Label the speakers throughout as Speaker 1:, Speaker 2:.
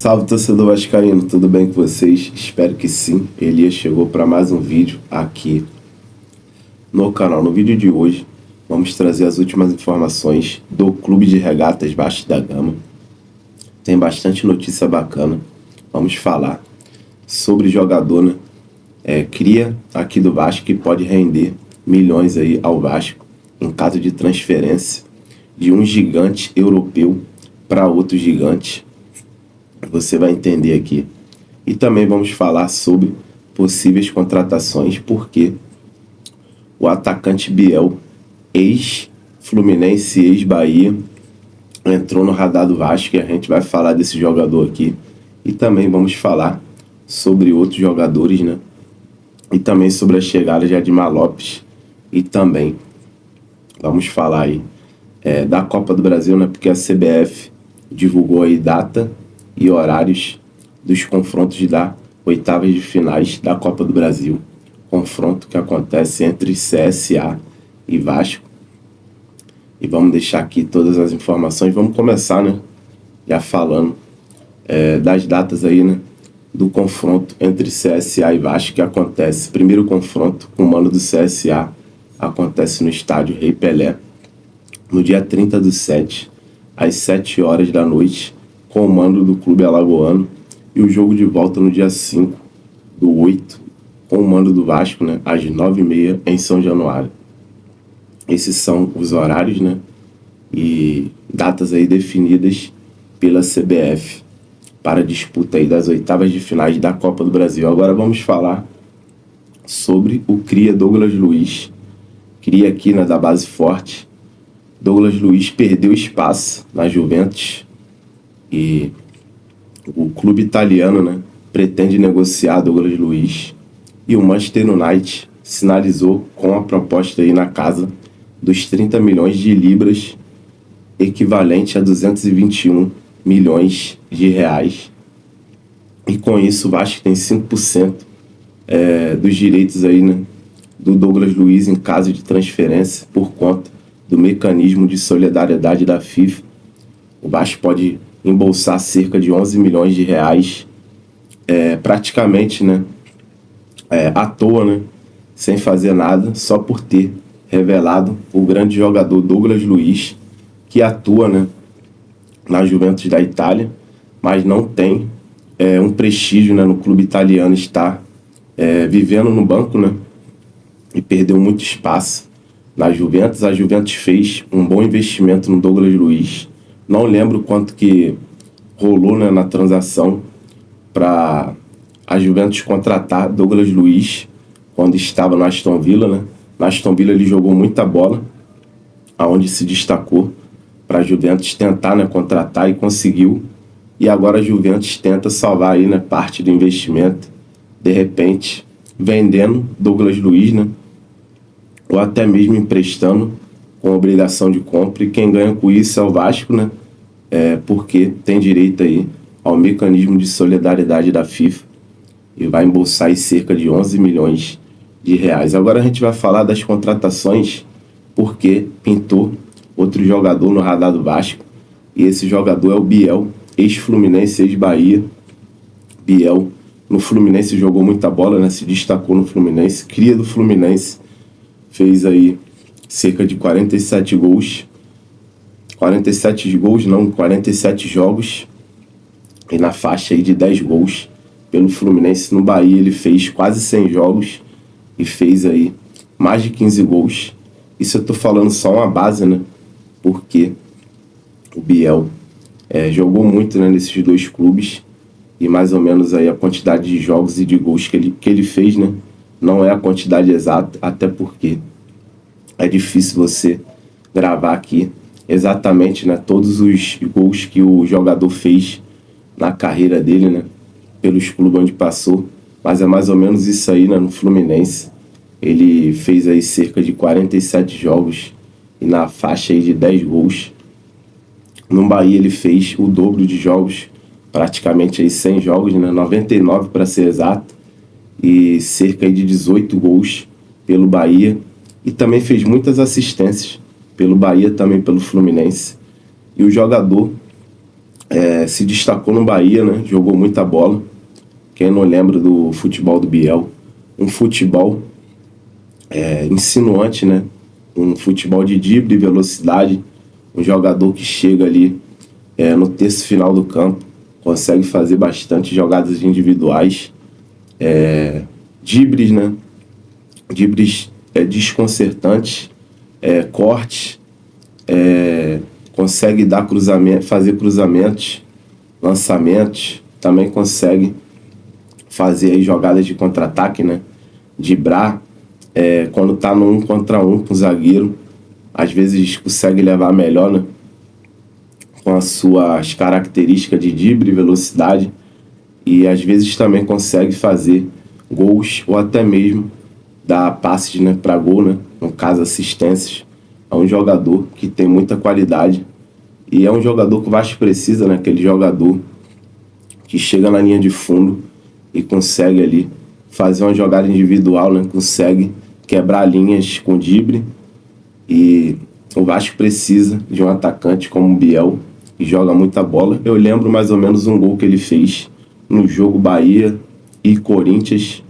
Speaker 1: Salve, torcedor vascaíno, tudo bem com vocês? Espero que sim. Elias chegou para mais um vídeo aqui no canal. No vídeo de hoje, vamos trazer as últimas informações do Clube de Regatas Vasco da Gama. Tem bastante notícia bacana. Vamos falar sobre jogador, né? Cria aqui do Vasco que pode render milhões aí ao Vasco em caso de transferência de um gigante europeu para outro gigante. Você vai entender aqui. E também vamos falar sobre possíveis contratações, porque o atacante Biel, ex-Fluminense, ex-Bahia, entrou no radar do Vasco e a gente vai falar desse jogador aqui. E também vamos falar sobre outros jogadores, né? E também sobre a chegada de Admar Lopes. E também vamos falar aí da Copa do Brasil, né? Porque a CBF divulgou aí data e horários dos confrontos da oitavas de finais da Copa do Brasil. Confronto que acontece entre CSA e Vasco. E vamos deixar aqui todas as informações. Vamos começar, né? Já falando das datas aí, né? Do confronto entre CSA e Vasco, que acontece. Primeiro confronto com o mano do CSA acontece no estádio Rei Pelé, no dia 30/7, às 7 horas da noite, com o mando do Clube Alagoano, e o jogo de volta no dia 5/8, com o mando do Vasco, né, às 9h30 em São Januário. Esses são os horários, né, e datas aí definidas pela CBF para a disputa aí das oitavas de finais da Copa do Brasil. Agora vamos falar sobre o cria Douglas Luiz. Cria aqui na da base forte. Douglas Luiz perdeu espaço na Juventus e o clube italiano, né, pretende negociar Douglas Luiz, e o Manchester United sinalizou com a proposta aí na casa dos 30 milhões de libras, equivalente a 221 milhões de reais. E com isso o Vasco tem 5% dos direitos aí, né, do Douglas Luiz em caso de transferência por conta do mecanismo de solidariedade da FIFA. O Vasco pode embolsar cerca de 11 milhões de reais, praticamente, né, à toa, né, sem fazer nada, só por ter revelado o grande jogador Douglas Luiz, que atua, né, na Juventus da Itália, mas não tem um prestígio, né, no clube italiano, está vivendo no banco, né, e perdeu muito espaço na Juventus. A Juventus fez um bom investimento no Douglas Luiz. Não lembro quanto que rolou, né, na transação para a Juventus contratar Douglas Luiz quando estava no Aston Villa, né? Na Aston Villa ele jogou muita bola, aonde se destacou para a Juventus tentar, né, contratar, e conseguiu. E agora a Juventus tenta salvar aí, né, parte do investimento, de repente vendendo Douglas Luiz, né, ou até mesmo emprestando com obrigação de compra, e quem ganha com isso é o Vasco, né? Porque tem direito aí ao mecanismo de solidariedade da FIFA e vai embolsar aí cerca de 11 milhões de reais. Agora a gente vai falar das contratações, porque pintou outro jogador no radar do Vasco, e esse jogador é o Biel, ex-Fluminense, ex-Bahia. Biel no Fluminense jogou muita bola, né? Se destacou no Fluminense, cria do Fluminense, fez aí cerca de 47 gols. 47 gols, não, 47 jogos. E na faixa aí de 10 gols pelo Fluminense. No Bahia ele fez quase 100 jogos e fez aí mais de 15 gols. Isso eu tô falando só uma base, né? Porque o Biel jogou muito, né, nesses dois clubes. E mais ou menos aí a quantidade de jogos e de gols que ele fez, né, não é a quantidade exata, até porque é difícil você gravar aqui exatamente, né, todos os gols que o jogador fez na carreira dele, né, pelos clubes onde passou, mas é mais ou menos isso aí, né, no Fluminense. Ele fez aí cerca de 47 jogos e na faixa aí de 10 gols. No Bahia ele fez o dobro de jogos, praticamente aí 100 jogos, né, 99 para ser exato, e cerca aí de 18 gols pelo Bahia. E também fez muitas assistências pelo Bahia, também pelo Fluminense. E o jogador Se destacou no Bahia, né? Jogou muita bola. Quem não lembra do futebol do Biel? Um futebol insinuante, né? Um futebol de drible e velocidade. Um jogador que chega ali no terço final do campo, consegue fazer bastante jogadas individuais, dribles, né? Dribles desconcertantes, cortes, consegue dar cruzamento, fazer cruzamentos, lançamentos, também consegue fazer aí jogadas de contra-ataque, né? Driblar, quando tá no 1 contra 1 com o zagueiro, às vezes consegue levar melhor, né? Com as suas características de drible e velocidade, e às vezes também consegue fazer gols ou até mesmo dar passes, né, para gol, né? No caso, assistências. É um jogador que tem muita qualidade e é um jogador que o Vasco precisa, né? Aquele jogador que chega na linha de fundo e consegue ali fazer uma jogada individual, né? Consegue quebrar linhas com drible, e o Vasco precisa de um atacante como o Biel, que joga muita bola. Eu lembro mais ou menos um gol que ele fez no jogo Bahia e Corinthians.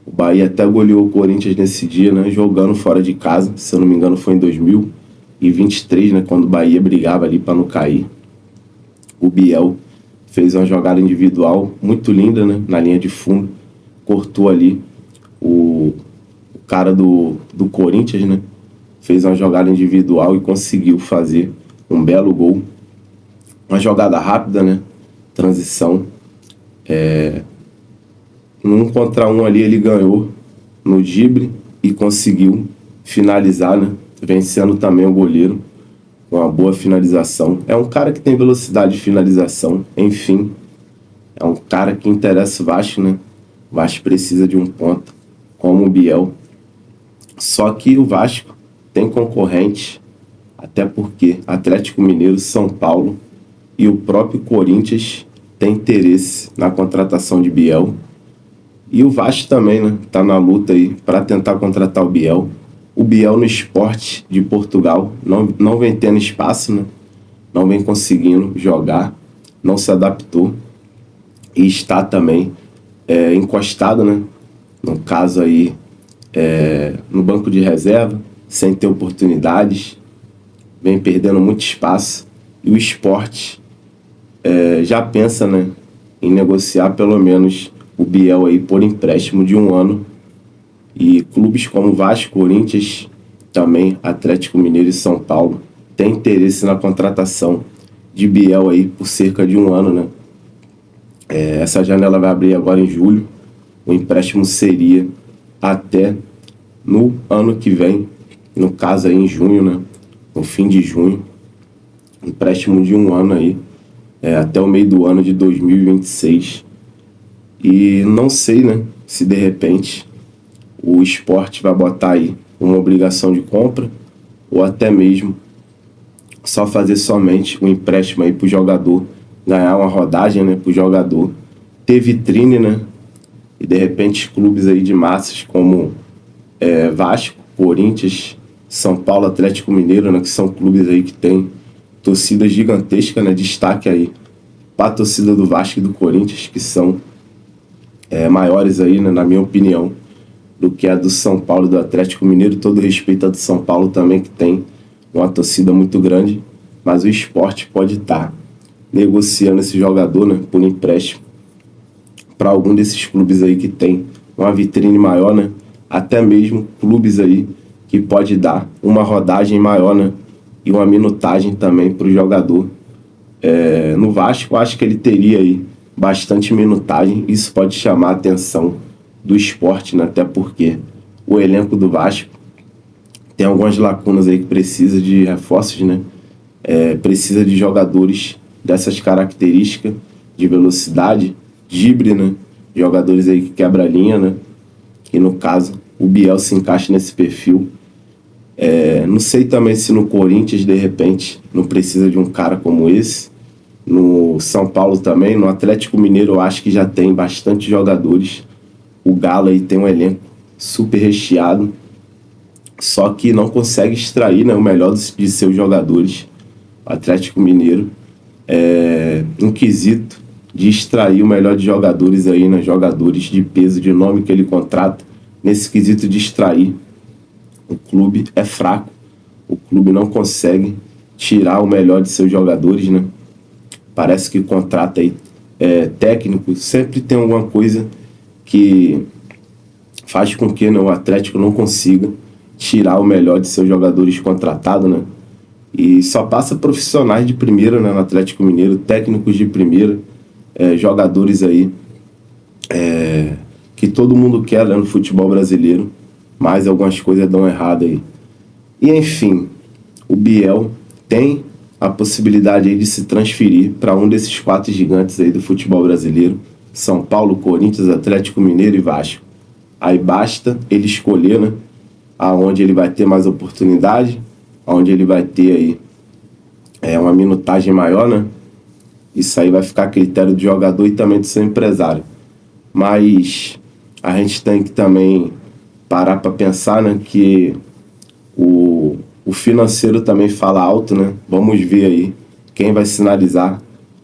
Speaker 1: O Bahia até goleou o Corinthians nesse dia, né? Jogando fora de casa. Se eu não me engano, foi em 2023, né? Quando o Bahia brigava ali para não cair. O Biel fez uma jogada individual muito linda, né? Na linha de fundo. Cortou ali o cara do Corinthians, né? Fez uma jogada individual e conseguiu fazer um belo gol. Uma jogada rápida, né? Transição. No 1 contra 1 ali ele ganhou no drible e conseguiu finalizar, né? Vencendo também o goleiro com uma boa finalização. É um cara que tem velocidade de finalização, enfim. É um cara que interessa o Vasco, né? O Vasco precisa de um ponta como o Biel. Só que o Vasco tem concorrente, até porque Atlético Mineiro, São Paulo e o próprio Corinthians tem interesse na contratação de Biel. E o Vasco também, né? Tá na luta aí para tentar contratar o Biel. O Biel no Sport de Portugal não vem tendo espaço, né? Não vem conseguindo jogar, não se adaptou e está também encostado, né? No caso aí, no banco de reserva, sem ter oportunidades, vem perdendo muito espaço. E o Sport já pensa, né, em negociar pelo menos o Biel aí por empréstimo de 1 ano. E clubes como Vasco, Corinthians, também Atlético Mineiro e São Paulo têm interesse na contratação de Biel aí por cerca de 1 ano, né? Essa janela vai abrir agora em julho. O empréstimo seria até no ano que vem, no caso aí em junho, né? No fim de junho. Empréstimo de 1 ano aí, até o meio do ano de 2026. E não sei, né, se de repente o Sport vai botar aí uma obrigação de compra ou até mesmo só fazer somente um empréstimo aí pro jogador ganhar uma rodagem, né, pro jogador ter vitrine, né, e de repente clubes aí de massas como Vasco, Corinthians, São Paulo, Atlético Mineiro, né, que são clubes aí que tem torcidas gigantescas, né, destaque aí para a torcida do Vasco e do Corinthians, que são maiores aí, né, na minha opinião, do que a do São Paulo e do Atlético Mineiro. Todo respeito a do São Paulo também, que tem uma torcida muito grande, mas o Sport pode estar negociando esse jogador, né, por empréstimo para algum desses clubes aí que tem uma vitrine maior, né, até mesmo clubes aí que pode dar uma rodagem maior, né, e uma minutagem também para o jogador. No Vasco, eu acho que ele teria aí bastante minutagem. Isso pode chamar a atenção do Sport, né? Até porque o elenco do Vasco tem algumas lacunas aí que precisa de reforços, né? Precisa de jogadores dessas características de velocidade, drible, né? Jogadores aí que quebra a linha, né? E no caso, o Biel se encaixa nesse perfil. Não sei também se no Corinthians, de repente, não precisa de um cara como esse. No São Paulo também, no Atlético Mineiro eu acho que já tem bastante jogadores. O Galo aí tem um elenco super recheado, só que não consegue extrair, né, o melhor de seus jogadores. O Atlético Mineiro um quesito de extrair o melhor de jogadores aí, né? Jogadores de peso, de nome que ele contrata. Nesse quesito de extrair, o clube é fraco. O clube não consegue tirar o melhor de seus jogadores, né? Parece que contrata aí técnico, sempre tem alguma coisa que faz com que, né, o Atlético não consiga tirar o melhor de seus jogadores contratados, né? E só passa profissionais de primeira, né, no Atlético Mineiro, técnicos de primeira, jogadores aí que todo mundo quer, né, no futebol brasileiro, mas algumas coisas dão errado aí. E enfim, o Biel tem a possibilidade aí de se transferir para um desses 4 gigantes aí do futebol brasileiro: São Paulo, Corinthians, Atlético Mineiro e Vasco. Aí basta ele escolher, né, aonde ele vai ter mais oportunidade, aonde ele vai ter aí uma minutagem maior, né? Isso aí vai ficar a critério do jogador e também do seu empresário. Mas a gente tem que também parar para pensar, né, que o financeiro também fala alto, né? Vamos ver aí quem vai sinalizar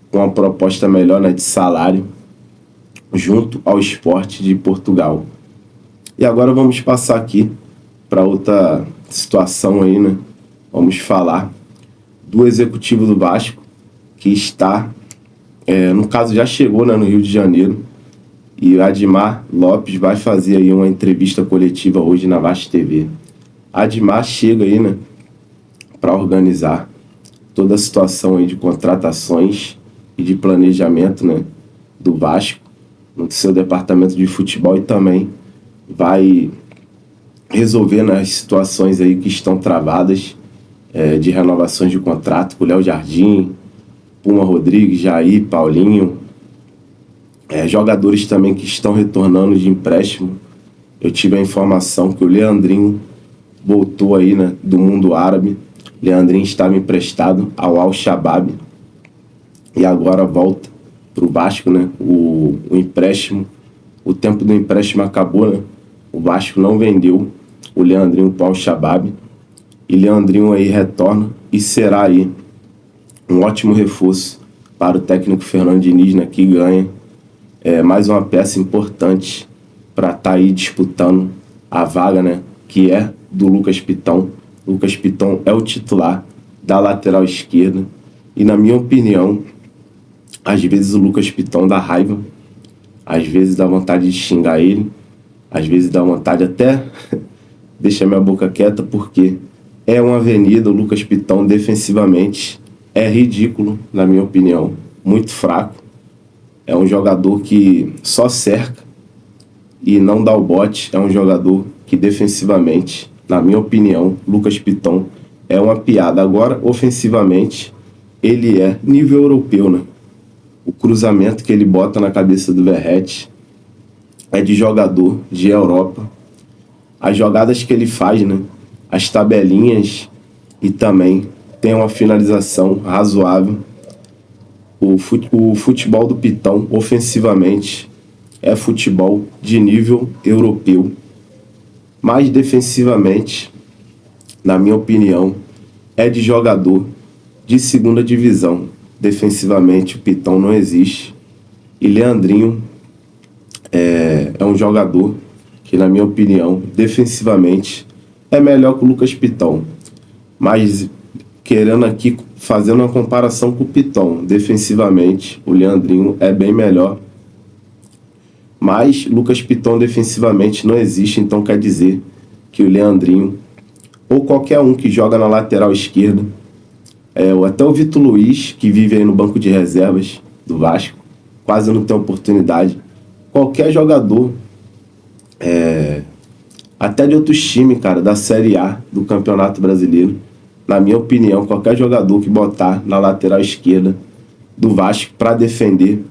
Speaker 1: com uma proposta melhor, né, de salário junto ao Sport de Portugal. E agora vamos passar aqui para outra situação aí, né? Vamos falar do executivo do Vasco, que está, no caso já chegou, né, no Rio de Janeiro, e o Admar Lopes vai fazer aí uma entrevista coletiva hoje na Vasco TV. Admar chega aí, né, para organizar toda a situação aí de contratações e de planejamento, né, do Vasco, no seu departamento de futebol, e também vai resolver, né, as situações aí que estão travadas, de renovações de contrato com o Léo Jardim, Puma Rodrigues, Jair, Paulinho, jogadores também que estão retornando de empréstimo. Eu tive a informação que o Leandrinho voltou aí, né, do mundo árabe. Leandrinho estava emprestado ao Al-Shabaab e agora volta para o Vasco, né? O empréstimo, o tempo do empréstimo acabou, né? O Vasco não vendeu o Leandrinho para o Al-Shabaab, e Leandrinho aí retorna e será aí um ótimo reforço para o técnico Fernando Diniz, né, que ganha mais uma peça importante para estar aí disputando a vaga, né, que é do Lucas Piton. Lucas Piton é o titular da lateral esquerda e, na minha opinião, às vezes o Lucas Piton dá raiva, às vezes dá vontade de xingar ele, às vezes dá vontade até deixa minha boca quieta, porque é uma avenida. O Lucas Piton defensivamente é ridículo, na minha opinião, muito fraco. É um jogador que só cerca e não dá o bote. É um jogador que defensivamente, na minha opinião, Lucas Piton é uma piada. Agora, ofensivamente, ele é nível europeu, né? O cruzamento que ele bota na cabeça do Verratti é de jogador de Europa. As jogadas que ele faz, né? As tabelinhas, e também tem uma finalização razoável. O futebol do Piton, ofensivamente, é futebol de nível europeu. Mas defensivamente, na minha opinião, é de jogador de segunda divisão. Defensivamente, o Piton não existe. E Leandrinho é um jogador que, na minha opinião, defensivamente é melhor que o Lucas Piton. Mas, querendo aqui, fazendo uma comparação com o Piton, defensivamente, o Leandrinho é bem melhor. Mas Lucas Piton defensivamente não existe, então quer dizer que o Leandrinho, ou qualquer um que joga na lateral esquerda, ou até o Vitor Luiz, que vive aí no banco de reservas do Vasco, quase não tem oportunidade. Qualquer jogador, até de outros times, cara, da Série A do Campeonato Brasileiro, na minha opinião, qualquer jogador que botar na lateral esquerda do Vasco para defender,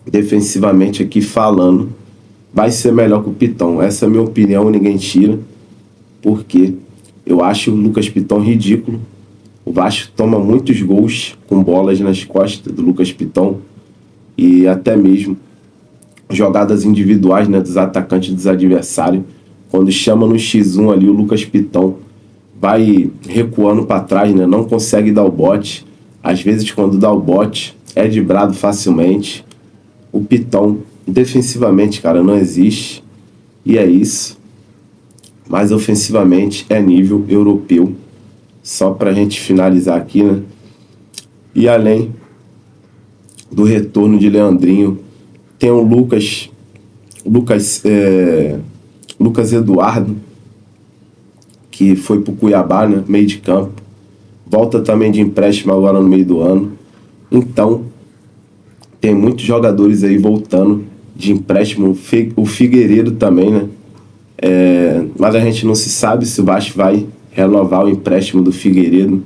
Speaker 1: defensivamente aqui falando, vai ser melhor que o Piton. Essa é a minha opinião, ninguém tira, porque eu acho o Lucas Piton ridículo. O Vasco toma muitos gols com bolas nas costas do Lucas Piton, e até mesmo jogadas individuais, né, dos atacantes dos adversários. Quando chama no X1 ali, o Lucas Piton vai recuando para trás, né, não consegue dar o bote. Às vezes, quando dá o bote, é driblado facilmente. O Piton, defensivamente, cara, não existe. E é isso. Mas ofensivamente é nível europeu. Só pra gente finalizar aqui, né? E além do retorno de Leandrinho, tem o Lucas Eduardo, que foi pro Cuiabá, né? Meio de campo. Volta também de empréstimo agora no meio do ano. Então, tem muitos jogadores aí voltando de empréstimo. O Figueiredo também, né? Mas a gente não se sabe se o Vasco vai renovar o empréstimo do Figueiredo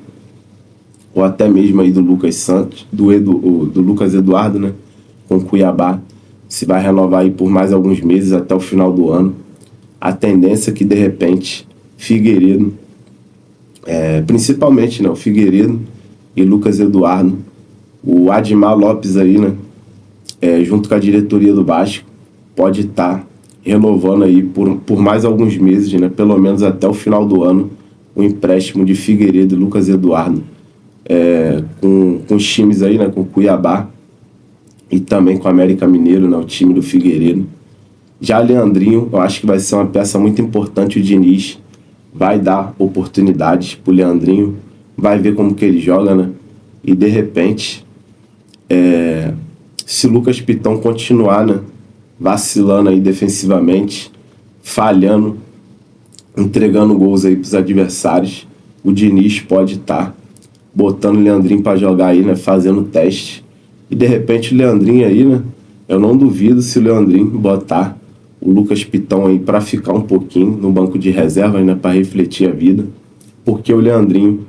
Speaker 1: ou até mesmo aí do Lucas Santos, do Lucas Eduardo, né? Com o Cuiabá. Se vai renovar aí por mais alguns meses até o final do ano. A tendência é que, de repente, Figueiredo, principalmente, né? O Figueiredo e Lucas Eduardo, o Admar Lopes aí, né? Junto com a diretoria do Vasco, pode estar renovando aí por mais alguns meses, né? Pelo menos até o final do ano, o empréstimo de Figueiredo e Lucas Eduardo, com os times aí, né? Com Cuiabá e também com o América Mineiro, né? O time do Figueiredo. Já Leandrinho, eu acho que vai ser uma peça muito importante. O Diniz vai dar oportunidades pro Leandrinho, vai ver como que ele joga, né? E de repente, se o Lucas Piton continuar, né, vacilando aí defensivamente, falhando, entregando gols aí pros adversários, o Diniz pode estar botando o Leandrinho para jogar aí, né, fazendo teste. E de repente o Leandrinho aí, né, eu não duvido se o Leandrinho botar o Lucas Piton aí para ficar um pouquinho no banco de reservas, né, para refletir a vida, porque o Leandrinho,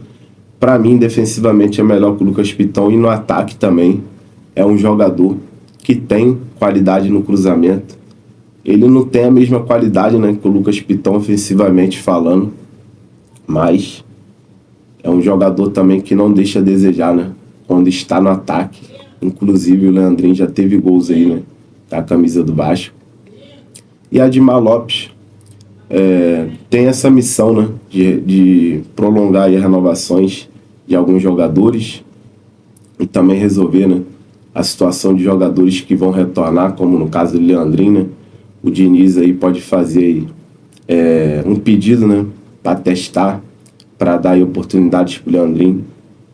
Speaker 1: para mim, defensivamente é melhor que o Lucas Piton e no ataque também é um jogador que tem qualidade no cruzamento. Ele não tem a mesma qualidade, né, que o Lucas Piton ofensivamente falando, mas é um jogador também que não deixa a desejar, né, quando está no ataque. Inclusive o Leandrinho já teve gols aí, né, da camisa do Vasco. E Admar Lopes tem essa missão, né, de prolongar aí as renovações de alguns jogadores e também resolver, né, a situação de jogadores que vão retornar, como no caso do Leandrinho, né? O Diniz aí pode fazer aí, um pedido, né, para testar, para dar aí oportunidades para o Leandrinho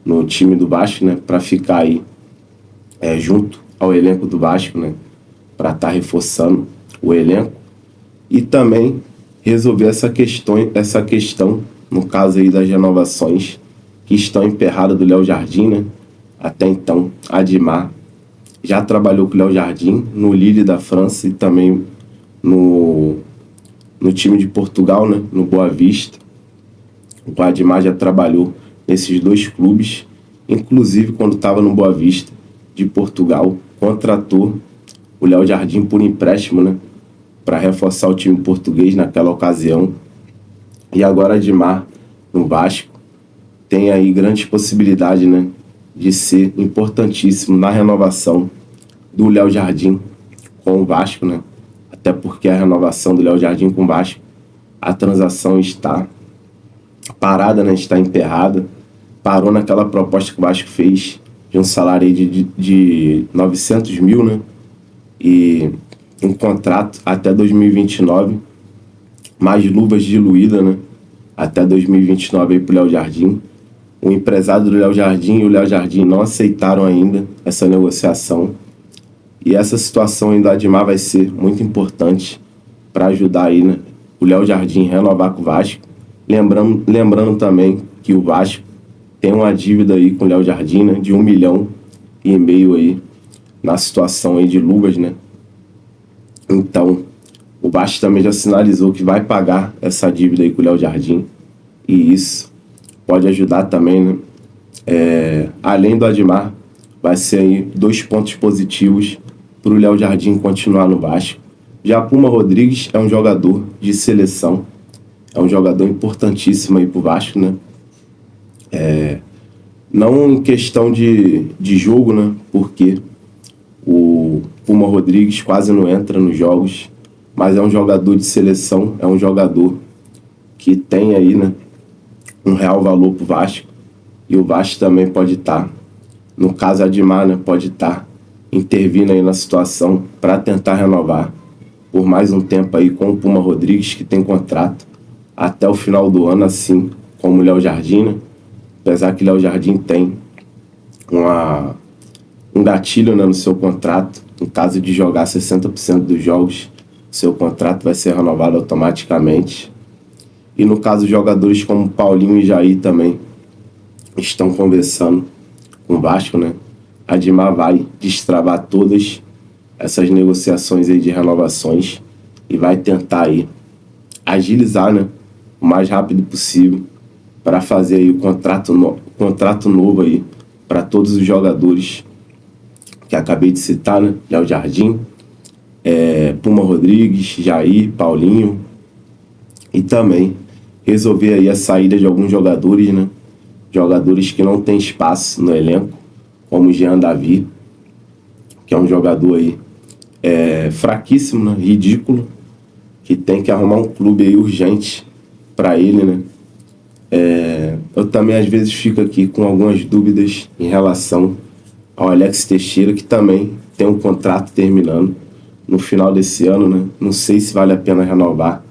Speaker 1: no time do Vasco, né, para ficar aí junto ao elenco do Vasco, né, para estar reforçando o elenco e também resolver essa questão, no caso aí das renovações que estão emperradas do Léo Jardim, né? Até então, Admar já trabalhou com o Léo Jardim no Lille da França e também no time de Portugal, né? No Boa Vista. O Admar já trabalhou nesses dois clubes, inclusive quando estava no Boa Vista de Portugal, contratou o Léo Jardim por empréstimo, né? Para reforçar o time português naquela ocasião. E agora Admar no Vasco tem aí grandes possibilidades, né, de ser importantíssimo na renovação do Léo Jardim com o Vasco, né? Até porque a renovação do Léo Jardim com o Vasco, a transação está parada, né? Está emperrada. Parou naquela proposta que o Vasco fez de um salário aí de 900 mil, né? E um contrato até 2029, mais luvas diluídas, né? Até 2029 aí pro Léo Jardim. O empresário do Léo Jardim e o Léo Jardim não aceitaram ainda essa negociação. E essa situação ainda Admar vai ser muito importante para ajudar aí, né, o Léo Jardim a renovar com o Vasco. Lembrando também que o Vasco tem uma dívida aí com o Léo Jardim, né, de 1,5 milhão aí na situação aí de luvas, né? Então, o Vasco também já sinalizou que vai pagar essa dívida aí com o Léo Jardim. E isso pode ajudar também, né? Além do Admar, vai ser aí 2 pontos positivos para o Léo Jardim continuar no Vasco. Já Puma Rodrigues é um jogador de seleção, é um jogador importantíssimo aí para o Vasco, né? Não em questão de jogo, né? Porque o Puma Rodrigues quase não entra nos jogos, mas é um jogador de seleção, é um jogador que tem aí, né, um real valor pro Vasco, e o Vasco também pode estar No caso, a Admar, né, pode estar intervindo aí na situação para tentar renovar por mais um tempo aí com o Puma Rodrigues, que tem contrato até o final do ano, assim como o Léo Jardim, né? Apesar que o Léo Jardim tem um gatilho, né, no seu contrato. Em caso de jogar 60% dos jogos, seu contrato vai ser renovado automaticamente. E no caso, jogadores como Paulinho e Jair também estão conversando com o Vasco, né? A Admar vai destravar todas essas negociações aí de renovações e vai tentar aí agilizar, né, o mais rápido possível para fazer aí o contrato novo aí para todos os jogadores que acabei de citar, né? Léo Jardim, Puma Rodrigues, Jair, Paulinho, e também resolver aí a saída de alguns jogadores, né? Jogadores que não têm espaço no elenco, como o Jean Davi, que é um jogador aí fraquíssimo, né? Ridículo, que tem que arrumar um clube aí urgente para ele, né? Eu também às vezes fico aqui com algumas dúvidas em relação ao Alex Teixeira, que também tem um contrato terminando no final desse ano, né? Não sei se vale a pena renovar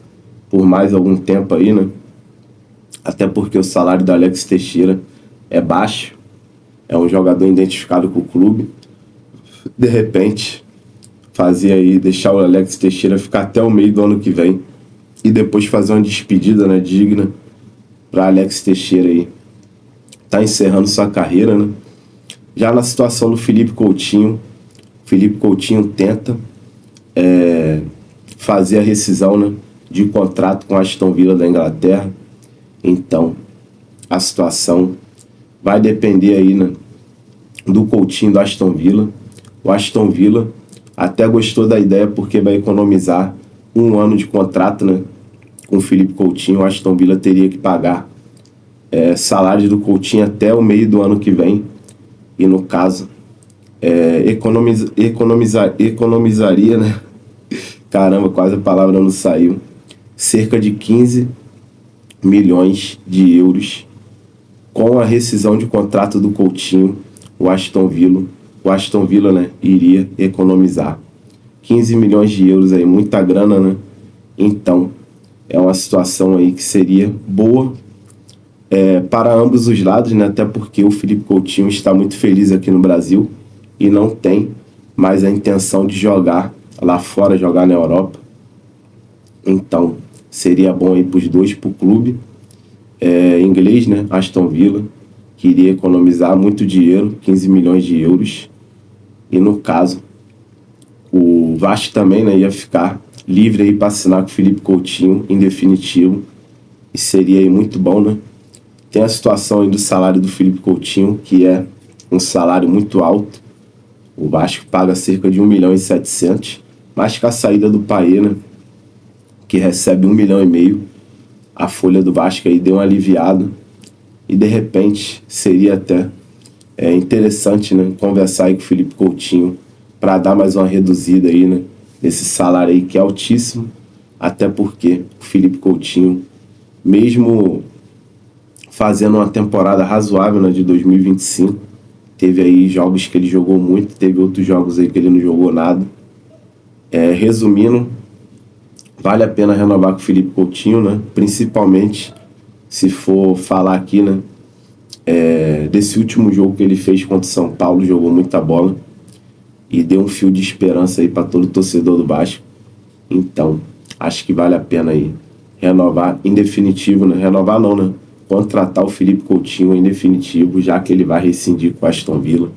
Speaker 1: por mais algum tempo aí, né? Até porque o salário do Alex Teixeira é baixo, é um jogador identificado com o clube. De repente, deixar o Alex Teixeira ficar até o meio do ano que vem e depois fazer uma despedida, né, digna para Alex Teixeira aí tá encerrando sua carreira, né? Já na situação do Felipe Coutinho tenta fazer a rescisão, né, de contrato com a Aston Villa da Inglaterra. Então, a situação vai depender aí, né, do Coutinho do Aston Villa. O Aston Villa até gostou da ideia porque vai economizar um ano de contrato, né, com o Felipe Coutinho. O Aston Villa teria que pagar salário do Coutinho até o meio do ano que vem. E no caso, economizaria, né? Caramba, quase a palavra não saiu. Cerca de 15 milhões de euros com a rescisão de contrato do Coutinho. O Aston Villa, né, iria economizar 15 milhões de euros aí, muita grana, né? Então, é uma situação aí que seria boa para ambos os lados, né? Até porque o Felipe Coutinho está muito feliz aqui no Brasil e não tem mais a intenção de jogar lá fora, jogar na Europa. Então, seria bom aí para os dois, para o clube inglês, né? Aston Villa, que iria economizar muito dinheiro, 15 milhões de euros. E no caso, o Vasco também, né, ia ficar livre aí para assinar com o Felipe Coutinho em definitivo. E seria aí muito bom, né? Tem a situação aí do salário do Felipe Coutinho, que é um salário muito alto. O Vasco paga cerca de 1,7 milhão, mas com a saída do Paê, né, que recebe 1,5 milhão, a folha do Vasco aí deu uma aliviada. E de repente seria até interessante, né, conversar aí com o Felipe Coutinho para dar mais uma reduzida aí, né, nesse salário aí que é altíssimo. Até porque o Felipe Coutinho, mesmo fazendo uma temporada razoável, né, de 2025, teve aí jogos que ele jogou muito, teve outros jogos aí que ele não jogou nada. Resumindo, vale a pena renovar com o Felipe Coutinho, né? Principalmente se for falar aqui, né, desse último jogo que ele fez contra o São Paulo, jogou muita bola e deu um fio de esperança aí para todo torcedor do Vasco. Então, acho que vale a pena aí renovar em definitivo, né? Renovar não, né? Contratar o Felipe Coutinho em definitivo, já que ele vai rescindir com o Aston Villa.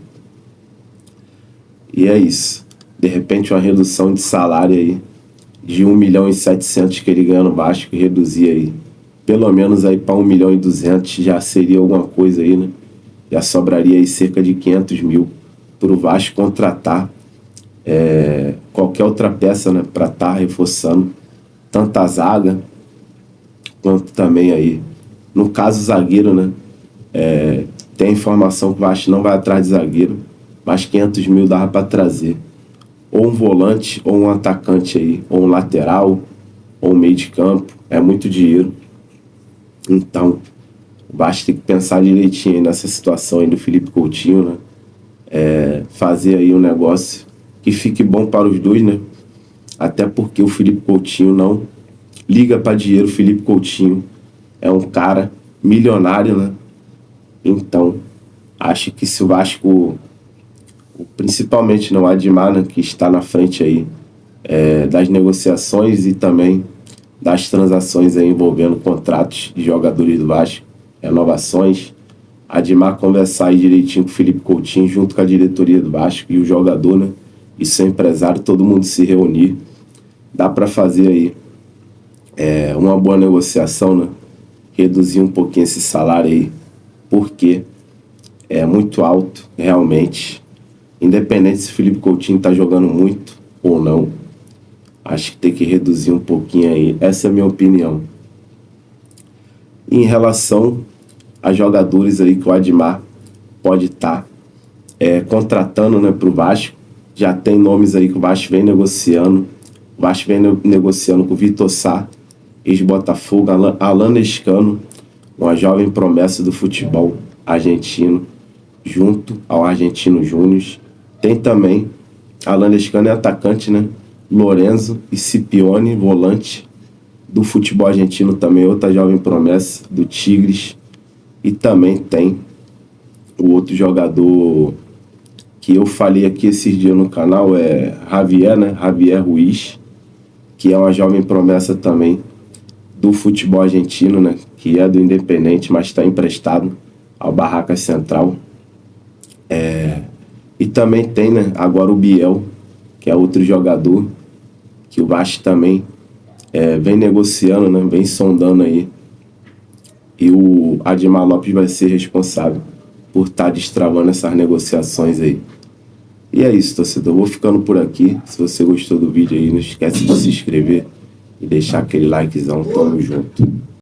Speaker 1: E é isso. De repente, uma redução de salário aí de 1,7 milhão que ele ganha no Vasco, e reduzir aí pelo menos aí para 1,2 milhão já seria alguma coisa aí, né? Já sobraria aí cerca de 500 mil para o Vasco contratar qualquer outra peça, né, para estar reforçando tanto a zaga quanto também aí, no caso, zagueiro, né? Tem a informação que o Vasco não vai atrás de zagueiro, mas 500 mil dava para trazer ou um volante, ou um atacante aí, ou um lateral, ou um meio de campo. É muito dinheiro. Então, o Vasco tem que pensar direitinho aí nessa situação aí do Felipe Coutinho, né? fazer aí um negócio que fique bom para os dois, né? Até porque o Felipe Coutinho não liga para dinheiro. O Felipe Coutinho é um cara milionário, né? Então, acho que se o Vasco, principalmente no Admar, né, que está na frente aí das negociações e também das transações aí envolvendo contratos de jogadores do Vasco, renovações, Admar conversar aí direitinho com o Felipe Coutinho junto com a diretoria do Vasco e o jogador, né, e seu empresário, todo mundo se reunir, dá para fazer aí uma boa negociação, né? Reduzir um pouquinho esse salário aí, porque é muito alto, realmente. Independente se o Felipe Coutinho tá jogando muito ou não, acho que tem que reduzir um pouquinho aí. Essa é a minha opinião. Em relação a jogadores aí que o Admar pode estar contratando, né, pro Vasco, já tem nomes aí que o Vasco vem negociando. O Vasco vem negociando com o Vitor Sá, ex-Botafogo, Alan Escano, uma jovem promessa do futebol argentino, junto ao Argentino Júnior. Tem também Alan Escano, é atacante, né? Lorenzo e Scipione, volante do futebol argentino, também outra jovem promessa do Tigres. E também tem o outro jogador que eu falei aqui esses dias no canal, é Javier, né? Javier Ruiz, que é uma jovem promessa também do futebol argentino, né? Que é do Independente, mas está emprestado ao Barracas Central. E também tem, né, agora o Biel, que é outro jogador que o Vasco também vem negociando, né? Vem sondando aí. E o Admar Lopes vai ser responsável por estar destravando essas negociações aí. E é isso, torcedor. Vou ficando por aqui. Se você gostou do vídeo aí, não esquece de se inscrever e deixar aquele likezão. Tamo junto.